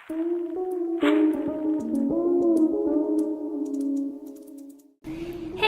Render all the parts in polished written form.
Hey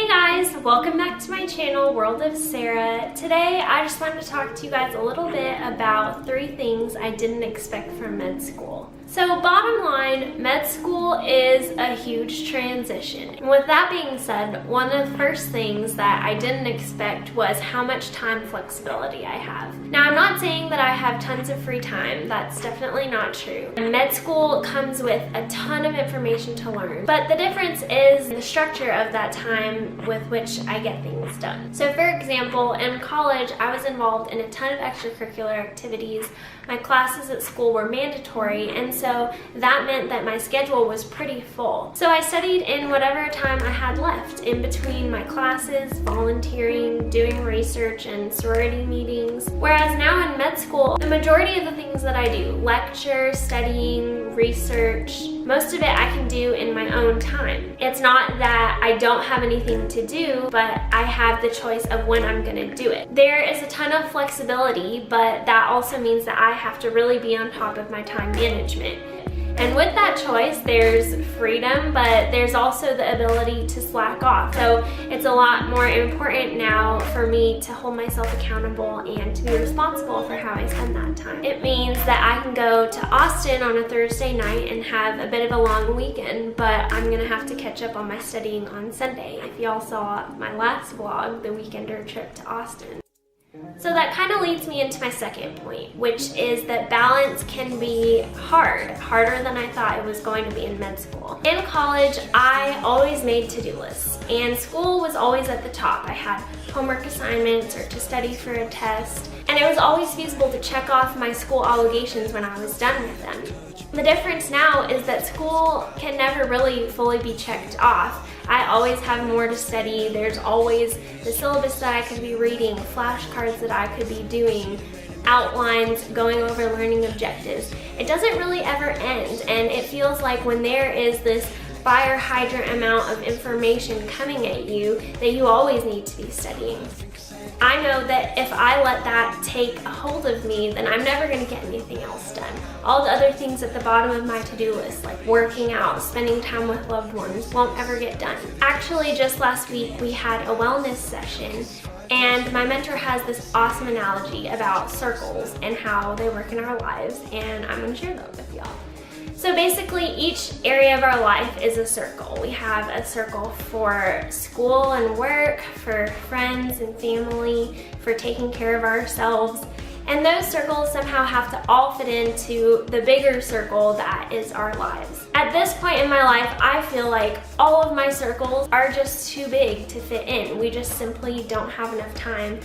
guys, welcome back to my channel, World of Sarah. Today I just wanted to talk to you guys a little bit about 3 things I didn't expect from med school. So bottom line, med school is a huge transition. And with that being said, one of the first things that I didn't expect was how much time flexibility I have. Now I'm not saying that I have tons of free time, that's definitely not true. Med school comes with a ton of information to learn, but the difference is the structure of that time with which I get things done. So for example, in college I was involved in a ton of extracurricular activities. My classes at school were mandatory, and so that meant that my schedule was pretty full. So I studied in whatever time I had left in between my classes, volunteering, doing research, and sorority meetings. Whereas now in med school, the majority of the things that I do, lecture, studying, research, most of it I can do in my own time. It's not that I don't have anything to do, but I have the choice of when I'm gonna do it. There is a ton of flexibility, but that also means that I have to really be on top of my time management. And with that choice, there's freedom, but there's also the ability to slack off. So it's a lot more important now for me to hold myself accountable and to be responsible for how I spend that time. It means that I can go to Austin on a Thursday night and have a bit of a long weekend, but I'm gonna have to catch up on my studying on Sunday. If y'all saw my last vlog, the weekender trip to Austin. So that kind of leads me into my second point, which is that balance can be harder than I thought it was going to be in med school. In college, I always made to-do lists, and school was always at the top. I had homework assignments or to study for a test, and it was always feasible to check off my school obligations when I was done with them. The difference now is that school can never really fully be checked off. I always have more to study. There's always the syllabus that I could be reading, flashcards that I could be doing, outlines, going over learning objectives. It doesn't really ever end, and it feels like when there is this fire hydrant amount of information coming at you that you always need to be studying. I know that if I let that take a hold of me, then I'm never going to get anything else done. All the other things at the bottom of my to-do list, like working out, spending time with loved ones, won't ever get done. Actually, just last week we had a wellness session, and my mentor has this awesome analogy about circles and how they work in our lives, and I'm going to share that with y'all. So basically, each area of our life is a circle. We have a circle for school and work, for friends and family, for taking care of ourselves, and those circles somehow have to all fit into the bigger circle that is our lives. At this point in my life, I feel like all of my circles are just too big to fit in. We just simply don't have enough time.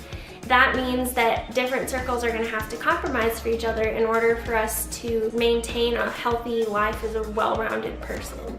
That means that different circles are going to have to compromise for each other in order for us to maintain a healthy life as a well-rounded person.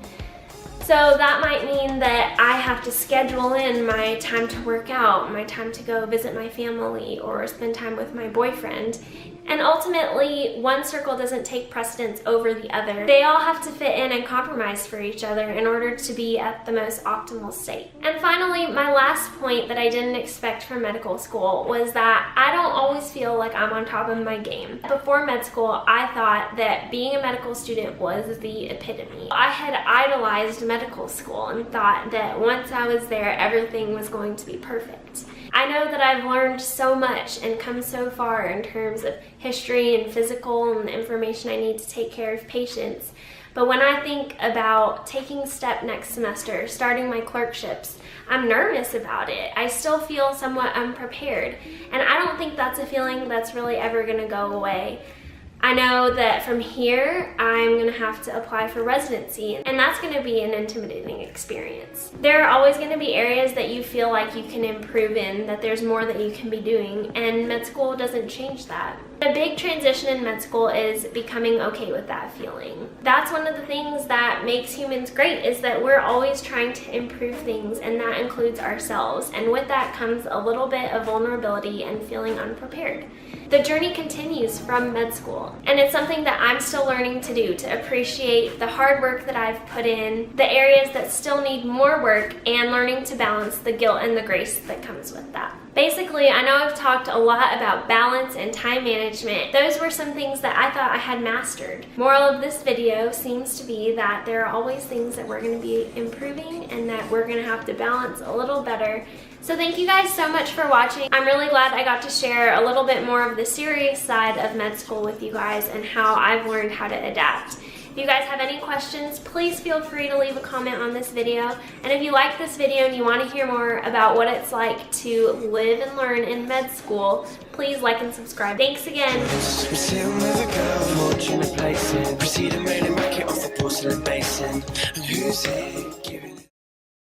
So that might mean that I have to schedule in my time to work out, my time to go visit my family, or spend time with my boyfriend. And ultimately, one circle doesn't take precedence over the other. They all have to fit in and compromise for each other in order to be at the most optimal state. And finally, my last point that I didn't expect from medical school was that I don't always feel like I'm on top of my game. Before med school, I thought that being a medical student was the epitome. I had idolized medical school and thought that once I was there, everything was going to be perfect. I know that I've learned so much and come so far in terms of history and physical and the information I need to take care of patients. But when I think about taking a step next semester, starting my clerkships, I'm nervous about it. I still feel somewhat unprepared, and I don't think that's a feeling that's really ever gonna go away. I know that from here, I'm gonna have to apply for residency, and that's gonna be an intimidating experience. There are always gonna be areas that you feel like you can improve in, that there's more that you can be doing, and med school doesn't change that. A big transition in med school is becoming okay with that feeling. That's one of the things that makes humans great, is that we're always trying to improve things, and that includes ourselves. And with that comes a little bit of vulnerability and feeling unprepared. The journey continues from med school, and it's something that I'm still learning to do, to appreciate the hard work that I've put in, the areas that still need more work, and learning to balance the guilt and the grace that comes with that. Basically, I know I've talked a lot about balance and time management. Those were some things that I thought I had mastered. Moral of this video seems to be that there are always things that we're going to be improving and that we're going to have to balance a little better. So thank you guys so much for watching. I'm really glad I got to share a little bit more of the serious side of med school with you guys and how I've learned how to adapt. If you guys have any questions, please feel free to leave a comment on this video. And if you like this video and you want to hear more about what it's like to live and learn in med school, please like and subscribe. Thanks again.